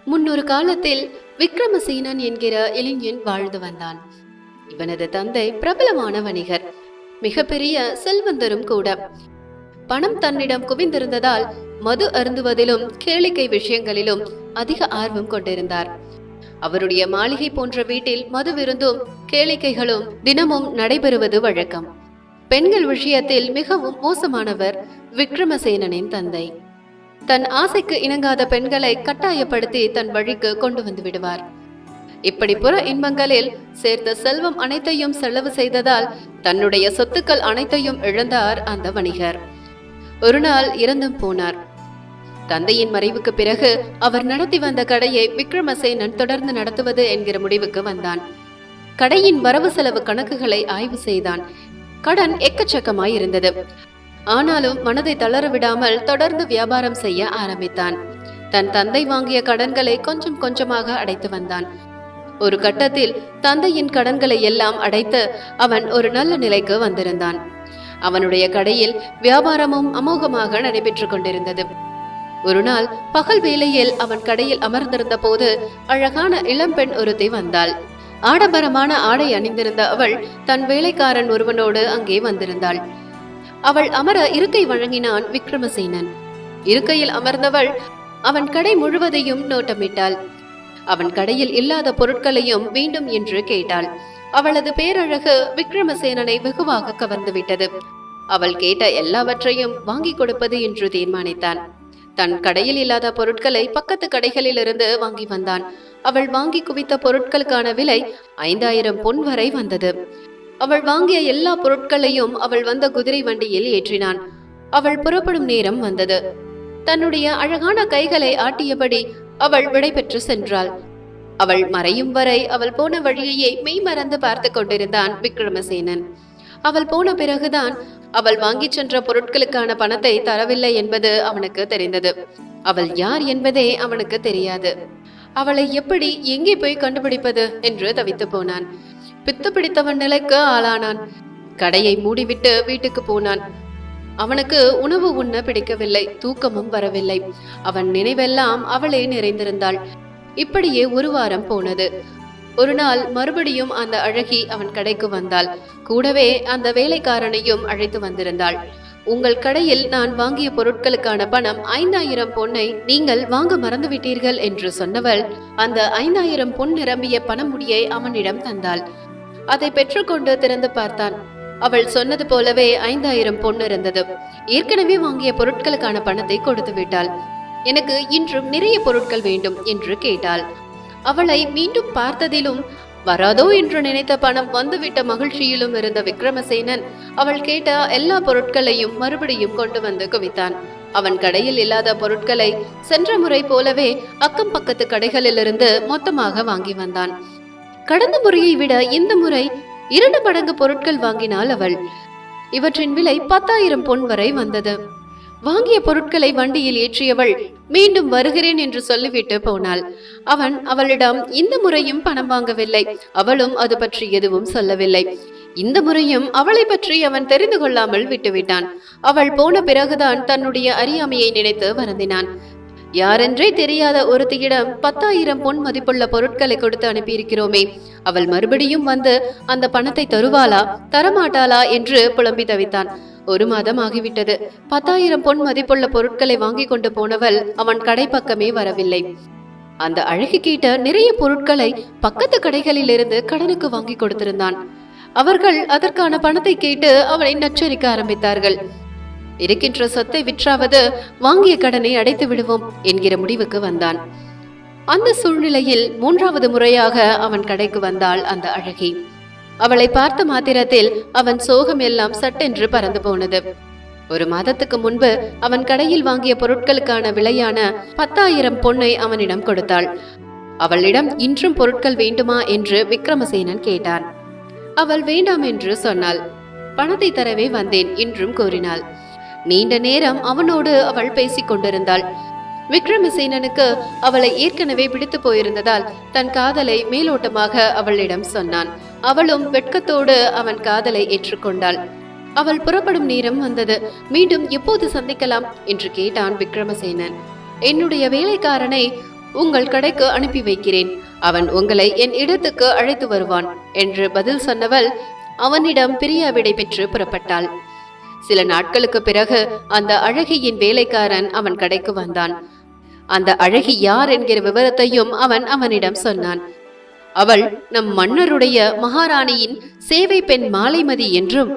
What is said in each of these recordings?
முன்னொரு காலத்தில் விக்ரமசேனன் என்கிற இளைஞன் வாழ்ந்து வந்தான். இவனது தந்தை பிரபலமான வணிகர், மிகப்பெரிய செல்வந்தரும் கூட. பணம் தன்னிடம் குவிந்திருந்ததால் மது அருந்துவதிலும் கேளிக்கை விஷயங்களிலும் அதிக ஆர்வம் கொண்டிருந்தார். அவருடைய மாளிகை போன்ற வீட்டில் மது விருந்தும் கேளிக்கைகளும் தினமும் நடைபெறுவது வழக்கம். பெண்கள் விஷயத்தில் மிகவும் மோசமானவர் விக்ரமசேனனின் தந்தை. தன் ஆசைக்கு இணங்காத பெண்களை கட்டாயப்படுத்தி தன் வழிக்கு கொண்டு வந்து விடுவார். இப்படி புற இன்பங்களில் சேர்த்த செல்வம் அனைத்தையும் செலவு செய்ததால் தன்னுடைய சொத்துக்கள் அனைத்தையும் இழந்தார் அந்த வணிகர். ஒரு நாள் இறந்தும் போனார். தந்தையின் மறைவுக்கு பிறகு அவர் நடத்தி வந்த கடையை விக்ரமசேனன் தொடர்ந்து நடத்துவது என்கிற முடிவுக்கு வந்தான். கடையின் வரவு செலவு கணக்குகளை ஆய்வு செய்தான். கடன் எக்கச்சக்கமாய் இருந்தது. ஆனாலும் மனதை தளர விடாமல் தொடர்ந்து வியாபாரம் செய்ய ஆரம்பித்தான். தன் தந்தை வாங்கிய கடன்களை கொஞ்சம் கொஞ்சமாக அடைத்து வந்தான். ஒரு கட்டத்தில் தந்தையின் கடன்களை எல்லாம் அடைத்து அவன் ஒரு நல்ல நிலைக்கு வந்திருந்தான். அவனுடைய கடையில் வியாபாரமும் அமோகமாக நடைபெற்று கொண்டிருந்தது. ஒரு நாள் பகல் வேளையில் அவன் கடையில் அமர்ந்திருந்த போது அழகான இளம்பெண் ஒருத்தி வந்தாள். ஆடம்பரமான ஆடை அணிந்திருந்த அவள் தன் வேலைக்காரன் ஒருவனோடு அங்கே வந்திருந்தாள். அவள் அமர இருக்கை வழங்கினான் விக்ரமசேனன். இருக்கையில் அமர்ந்தவள் அவன் கடை முழுவதையும் நோட்டமிட்டாள். அவன் கடையில் இல்லாத பொருட்களையும் வேண்டும் என்று கேட்டாள். அவளது பேரழகு விக்ரமசேனனை வெகுவாக கவர்ந்துவிட்டது. அவள் கேட்ட எல்லாவற்றையும் வாங்கி கொடுப்பது என்று தீர்மானித்தான். தன் கடையில் இல்லாத பொருட்களை பக்கத்து கடைகளில் இருந்து வாங்கி வந்தான். அவள் வாங்கி குவித்த பொருட்களுக்கான விலை 5000 பொன் வரை வந்தது. அவள் வாங்கிய எல்லா பொருட்களையும் அவள் வந்த குதிரை வண்டியில் ஏற்றினான். அவள் புறப்படும் நேரம் வந்தது. தன்னுடைய அழகான கைகளை ஆட்டியபடி அவள் விடைபெற்று சென்றாள். அவள் மறையும் வரை அவள் போன வழியையே மெய்மறந்து பார்த்து கொண்டிருந்தான் விக்ரமசேனன். அவள் போன பிறகுதான் அவள் வாங்கி சென்ற பொருட்களுக்கான பணத்தை தரவில்லை என்பது அவனுக்கு தெரிந்தது. அவள் யார் என்பதே அவனுக்கு தெரியாது. அவளை எப்படி எங்கே போய் கண்டுபிடிப்பது என்று தவித்து போனான். பித்து பிடித்தவன் நிலைக்கு ஆளானான். கடையை மூடிவிட்டு வீட்டுக்கு போனான். அவனுக்கு உணவு உண்ண பிடிக்கவில்லை, தூக்கமும் வரவில்லை. அவன் நினைவெல்லாம் அவளே நிறைந்திருந்தாள். இப்படியே ஒரு வாரம் போனது. ஒரு நாள் மறுபடியும் அந்த அழகி அவன் கடைக்கு வந்தாள். கூடவே அந்த வேலைக்காரனையும் அழைத்து வந்திருந்தாள். உங்கள் கடையில் நான் வாங்கிய பொருட்களுக்கான பணம் 5000 பொன்னை நீங்கள் வாங்க மறந்துவிட்டீர்கள் என்று சொன்னவள் அந்த 5000 பொன் நிரம்பிய பணமுடியை அவனிடம் தந்தாள். அதை பெற்றுக்கொண்டு திறந்து பார்த்தான். அவள் சொன்னது போலவே 5000 பொன் இருந்தது. ஏற்கனவே வாங்கிய பொருட்களுக்கான பணத்தை கொடுத்து விட்டாள். எனக்கு இன்றும் நிறைய பொருட்கள் வேண்டும் என்று கேட்டாள். அவளை மீண்டும் பார்த்ததிலும் வராதோ என்று நினைத்த பணம் வந்துவிட்ட மகிழ்ச்சியிலும் இருந்த விக்ரமசேனன் அவள் கேட்ட எல்லா பொருட்களையும் மறுபடியும் கொண்டு வந்து குவித்தான். அவன் கடையில் இல்லாத பொருட்களை சென்ற முறை போலவே அக்கம் பக்கத்து கடைகளிலிருந்து மொத்தமாக வாங்கி வந்தான். கடந்த முறையை விட இந்த முறை 2 மடங்கு பொருட்கள் வாங்கினாள் அவள். இவற்றின் விலை 10,000 பொன் வரை வந்தது. வாங்கிய பொருட்களை வண்டியில் ஏற்றியவள் மீண்டும் வருகிறேன் என்று சொல்லிவிட்டு போனாள். அவன் அவளிடம் இந்த முறையும் பணம் வாங்கவில்லை. அவளும் அது பற்றி எதுவும் சொல்லவில்லை. இந்த முறையும் அவளை பற்றி அவன் தெரிந்து கொள்ளாமல் விட்டுவிட்டான். அவள் போன பிறகுதான் தன்னுடைய அறியாமையை நினைத்து வருந்தினான். யாரென்றே தெரியாத ஒருத்தியிடம் 10,000 பொன் மதிப்புள்ள பொருட்களை கொடுத்து அனுப்பியிருக்கிறோமே, அவள் மறுபடியும் வந்து அந்த பணத்தை தருவாளா தரமாட்டாளா என்று புலம்பி தவித்தான். 1 மாதம் ஆகிவிட்டது. 10,000 பொன் மதிப்புள்ள பொருட்களை வாங்கி கொண்டு போனவள் அவன் கடை பக்கமே வரவில்லை. அந்த அழகி கேட்ட நிறைய பொருட்களை பக்கத்து கடைகளில் இருந்து கடனுக்கு வாங்கி கொடுத்திருந்தான். அவர்கள் அதற்கான பணத்தை கேட்டு அவளை நச்சரிக்க ஆரம்பித்தார்கள். இருக்கின்ற சொத்தை விற்றாவது வாங்கிய கடனை அடைத்து விடுவோம் என்கிற முடிவுக்கு வந்தான். அந்த சூழ்நிலையில் 3வது முறையாக அவன் கடைக்கு வந்தாள் அந்த அழகி. அவளை பார்த்த மாத்திரத்தில் அவன் சோகம் எல்லாம் சட்டென்று பறந்து போனது. 1 மாதத்துக்கு முன்பு அவன் கடையில் வாங்கிய பொருட்களுக்கான விலையான 10,000 பொன்னை அவனிடம் கொடுத்தாள். அவளிடம் இன்றும் பொருட்கள் வேண்டுமா என்று விக்ரமசேனன் கேட்டான். அவள் வேண்டாம் என்று சொன்னாள். பணத்தை தரவே வந்தேன் என்றும் கூறினாள். நீண்ட நேரம் அவனோடு அவள் பேசிக் கொண்டிருந்தாள். விக்ரமசேனனுக்கு அவளை ஏற்கனவே பிடித்து போயிருந்ததால் தன் காதலை மேலோட்டமாக அவளிடம் சொன்னான். அவளும் வெட்கத்தோடு அவன் காதலை ஏற்றுக்கொண்டாள். அவள் புறப்படும் நேரம் வந்தது. மீண்டும் எப்போது சந்திக்கலாம் என்று கேட்டான் விக்ரமசேனன். என்னுடைய வேலைக்காரனை உங்கள் கடைக்கு அனுப்பி வைக்கிறேன். அவன் உங்களை என் இடத்துக்கு அழைத்து வருவான் என்று பதில் சொன்னவள் அவனிடம் பிரியா விடை பெற்று புறப்பட்டாள். சில நாட்களுக்கு பிறகு அந்த அழகியின் வேலைக்காரன் அவன் கடைக்கு வந்தான். அந்த அழகி யார் என்கிற விவரத்தையும் அவன் அவனிடம் சொன்னான். அவள் நம் மன்னருடைய மகாராணியின் சேவை பெண் மாலைமதி என்றும்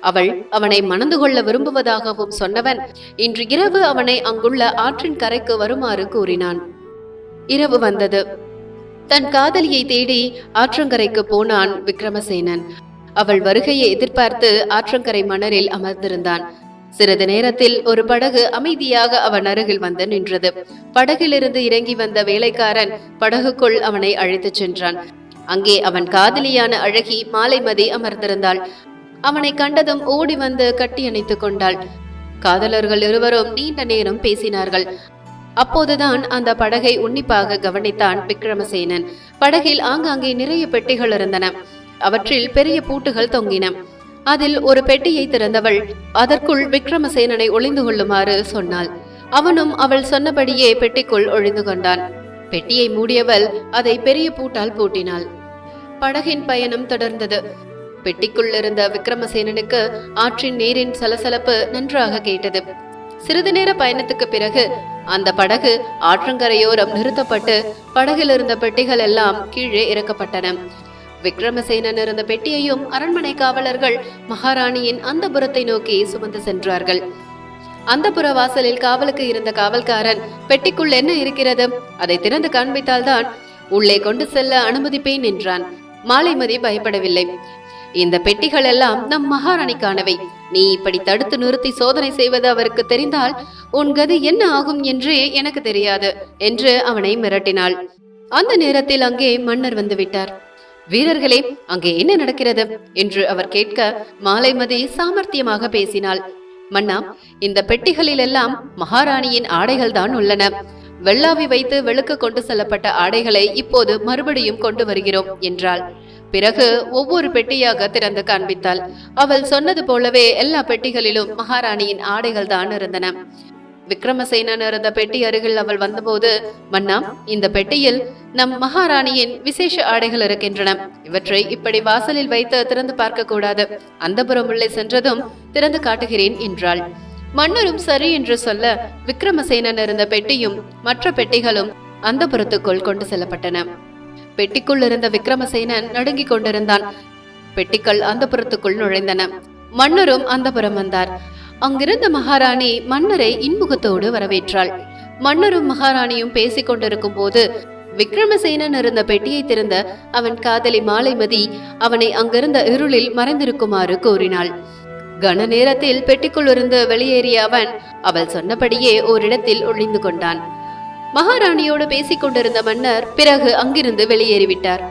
அவள் அவனை மணந்து கொள்ள விரும்புவதாகவும் சொன்னவன் இன்று இரவு அவனை அங்குள்ள ஆற்றின் கரைக்கு வருமாறு கூறினான். இரவு வந்தது. தன் காதலியை தேடி ஆற்றங்கரைக்கு போனான் விக்ரமசேனன். அவள் வருகையை எதிர்பார்த்து ஆற்றங்கரை மணலில் அமர்ந்திருந்தான். சிறிது நேரத்தில் ஒரு படகு அமைதியாக அவன் அருகில் வந்து நின்றது. படகிலிருந்து இறங்கி வந்த வேலைக்காரன் படகுக்குள் அவனை அழைத்துச் சென்றான். அங்கே அவன் காதலியான அழகி மாலைமதி அமர்ந்திருந்தாள். அவனை கண்டதும் ஓடி வந்து கட்டி அணைத்துக் கொண்டாள். காதலர்கள் இருவரும் நீண்ட நேரம் பேசினார்கள். அப்போதுதான் அந்த படகை உன்னிப்பாக கவனித்தான் விக்ரமசேனன். படகில் ஆங்காங்கே நிறைய பெட்டிகள் இருந்தன. அவற்றில் பெரிய பூட்டுகள் தொங்கின. அதில் ஒரு பெட்டியை திறந்தவள் அதற்குள் விக்ரமசேனனை ஒளிந்து கொள்ளுமாறு சொன்னாள். அவனும் அவள் சொன்னபடியே பெட்டிக்குள் ஒளிந்து கொண்டான். பெட்டியை மூடியவள் அதை பெரிய பூட்டால் பூட்டினாள். படகின் பயணம் தொடர்ந்தது. பெட்டிக்குள் இருந்த விக்ரமசேனனுக்கு ஆற்றின் நீரின் சலசலப்பு நன்றாக கேட்டது. சிறிது நேர பயணத்துக்கு பிறகு அந்த படகு ஆற்றங்கரையோரம் நிறுத்தப்பட்டு படகில் இருந்த பெட்டிகள் எல்லாம் கீழே இறக்கப்பட்டன. விக்ரமசேனன் இருந்த பெட்டியையும் அரண்மனை காவலர்கள் மகாராணியின் அந்த புறத்தை நோக்கி சுமந்து சென்றார்கள். அந்த புற வாசலில் காவலுக்கு இருந்த காவல்காரன் பெட்டிக்குள் என்ன இருக்கிறது, அதை திறந்து காண்பித்தால்தான் உள்ளே கொண்டு செல்ல அனுமதிப்பேன் என்றான். மாலைமதி பயப்படவில்லை. இந்த பெட்டிகள் எல்லாம் நம் மகாராணிக்கானவை. நீ இப்படி தடுத்து நிறுத்தி சோதனை செய்வது அவருக்கு தெரிந்தால் உன் கதி என்ன ஆகும் என்று எனக்கு தெரியாது என்று அவனை மிரட்டினாள். அந்த நேரத்தில் அங்கே மன்னர் வந்து விட்டார். வீரர்களே, அங்கே என்ன நடக்கிறது என்று அவர் கேட்க மாலைமதி சாமர்த்தியமாக பேசினாள். மன்னா, இந்த பெட்டிகளில் எல்லாம் மகாராணியின் ஆடைகள் தான் உள்ளன. வெள்ளாவி வைத்து வெளுக்க கொண்டு செல்லப்பட்ட ஆடைகளை இப்போது மறுபடியும் கொண்டு வருகிறோம் என்றாள். பிறகு ஒவ்வொரு பெட்டியாக திறந்து காண்பித்தாள். அவள் சொன்னது போலவே எல்லா பெட்டிகளிலும் மகாராணியின் ஆடைகள் தான் இருந்தன. விக்ரமசேனன் இருந்த பெட்டி அருகில் அவள் வந்தபோது, மன்னா, இந்த பெட்டியில் நம் மகாராணியின் விசேஷ ஆடைகள் இருக்கின்றன. இவற்றை இப்படி வாசலில் வைத்து திறந்து பார்க்க கூடாது. அந்த புறம் உள்ளே சென்றதும் திறந்து காட்டுகிறேன் என்றாள். மன்னரும் சரி என்று சொல்ல விக்ரமசேனன் இருந்த பெட்டியும் மற்ற பெட்டிகளும் அந்த புறத்துக்குள் கொண்டு செல்லப்பட்டன. பெட்டிக்குள் இருந்த விக்ரமசேனன் நடுங்கிக் கொண்டிருந்தான். பெட்டிகள் அந்த புறத்துக்குள் நுழைந்தன. மன்னரும் அந்த புறம் வந்தார். அங்கிருந்த மகாராணி மன்னரை இன்முகத்தோடு வரவேற்றாள். மன்னரும் மகாராணியும் பேசிக் கொண்டிருக்கும் போது விக்ரமசேனன் இருந்த பெட்டியை திறந்த அவன் காதலி மாலைமதி அவனை அங்கிருந்த இருளில் மறைந்திருக்குமாறு கூறினாள். கன நேரத்தில் பெட்டிக்குள் இருந்து வெளியேறிய அவள் சொன்னபடியே ஓரிடத்தில் ஒளிந்து கொண்டான். மகாராணியோடு பேசிக் கொண்டிருந்த மன்னர் பிறகு அங்கிருந்து வெளியேறிவிட்டார்.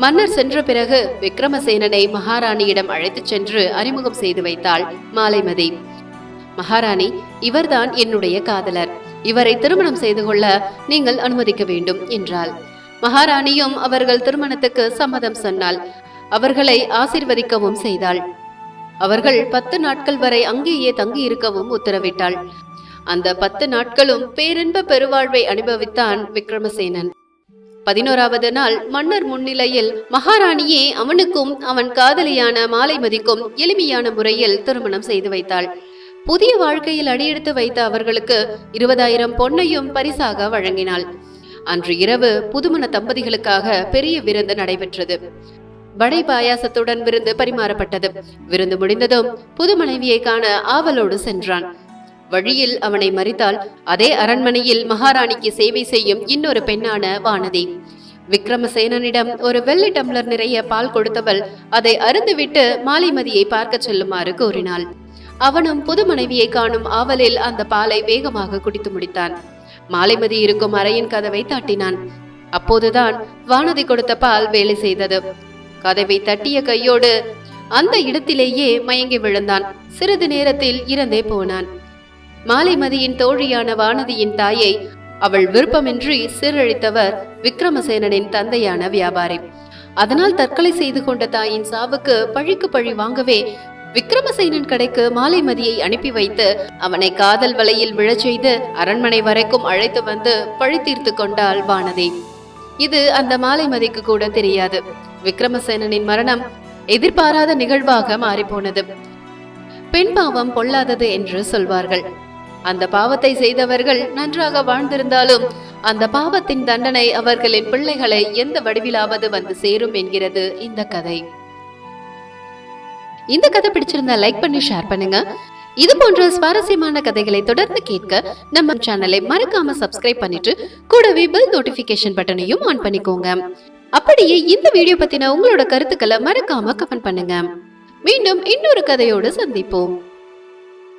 மன்னர் சென்ற பிறகு விக்ரமசேனனை மகாராணியிடம் அழைத்துச் சென்று அறிமுகம் செய்து வைத்தாள் மாலைமதி. மகாராணி, இவர்தான் என்னுடைய காதலர். இவரை திருமணம் செய்து கொள்ள நீங்கள் அனுமதிக்க வேண்டும் என்றாள். மகாராணியும் அவர்கள் திருமணத்துக்கு சம்மதம் சொன்னாள். அவர்களை ஆசீர்வதிக்கவும் செய்தாள். அவர்கள் 10 நாட்கள் வரை அங்கேயே தங்கி இருக்கவும் உத்தரவிட்டாள். அந்த 10 நாட்களும் பேரின்ப பெருவாழ்வை அனுபவித்தான் விக்ரமசேனன். 11வது நாள் மன்னர் முன்னிலையில் மகாராணியே அவனுக்கும் அவன் காதலியான மாலைமதிக்கும் எளிமையான முறையில் திருமணம் செய்து வைத்தாள். புதிய வாழ்க்கையில் அடியெடுத்து வைத்த அவர்களுக்கு 20,000 பொன்னையும் பரிசாக வழங்கினாள். அன்று இரவு புதுமண தம்பதிகளுக்காக பெரிய விருந்து நடைபெற்றது. வடை பாயாசத்துடன் விருந்து பரிமாறப்பட்டது. விருந்து முடிந்ததும் புது மனைவியை காண ஆவலோடு சென்றான். வழியில் அவனை மறித்தால் அதே அரண்மனையில் மகாராணிக்கு சேவை செய்யும் இன்னொரு பெண்ணான வானதி. விக்ரமசேனனிடம் ஒரு வெள்ளி டம்ளர் நிறைய பால் கொடுத்தவள் அதை அருந்துவிட்டு மாலைமதியை பார்க்க செல்லுமாறு கூறினாள். அவனும் புது மனைவியை காணும் ஆவலில் அந்த பாலை வேகமாக குடித்து முடித்தான். மாலைமதி இருக்கும் அறையின் கதவை தட்டினான். அப்போதுதான் வானதி கொடுத்த பால் வேலை செய்தது. கதவை தட்டிய கையோடு அந்த இடத்திலேயே மயங்கி விழுந்தான். சிறிது நேரத்தில் இறந்தே போனான். மாலைமதியின் தோழியான வானதியின் தாயை அவள் விருப்பமின்றி சீரழித்தவர் விக்ரமசேனனின் தந்தையான வியாபாரி. அதனால் தற்கொலை செய்து கொண்ட தாயின் சாவுக்கு பழிக்கு பழி வாங்கவே விக்ரமசேனன் கடைக்கு மாலைமதியை அனுப்பி வைத்து அவனை காதல் வலையில் விழச் செய்து அரண்மனை வரைக்கும் அழைத்து வந்து பழி தீர்த்து கொண்டாள் வானதி. இது அந்த மாலைமதிக்கு கூட தெரியாது. விக்ரமசேனனின் மரணம் எதிர்பாராத நிகழ்வாக மாறிப்போனது. பெண் பாவம் பொல்லாதது என்று சொல்வார்கள். அந்த பாவத்தை செய்தவர்கள் நன்றாக வாழ்ந்திருந்தாலும் அந்த பாவத்தின் தண்டனை அவர்களின் பிள்ளைகளை எந்த வடிவிலாவது வந்து சேரும் என்கிறது இந்த கதை. இந்த கதை பிடிச்சிருந்தா லைக் பண்ணி ஷேர் பண்ணுங்க. இது போன்ற சுவாரஸ்யமான கதைகளை தொடர்ந்து கேட்க நம்ம சேனலை மறக்காம சப்ஸ்கிரைப் பண்ணிட்டு கூடவே பெல் நோட்டிபிகேஷன் பட்டனையும் ஆன் பண்ணிக்கோங்க. அப்படியே இந்த வீடியோ பத்தின உங்களோட கருத்துக்களை மறக்காம கமெண்ட் பண்ணுங்க. மீண்டும் இன்னொரு கதையோடு சந்திப்போம்.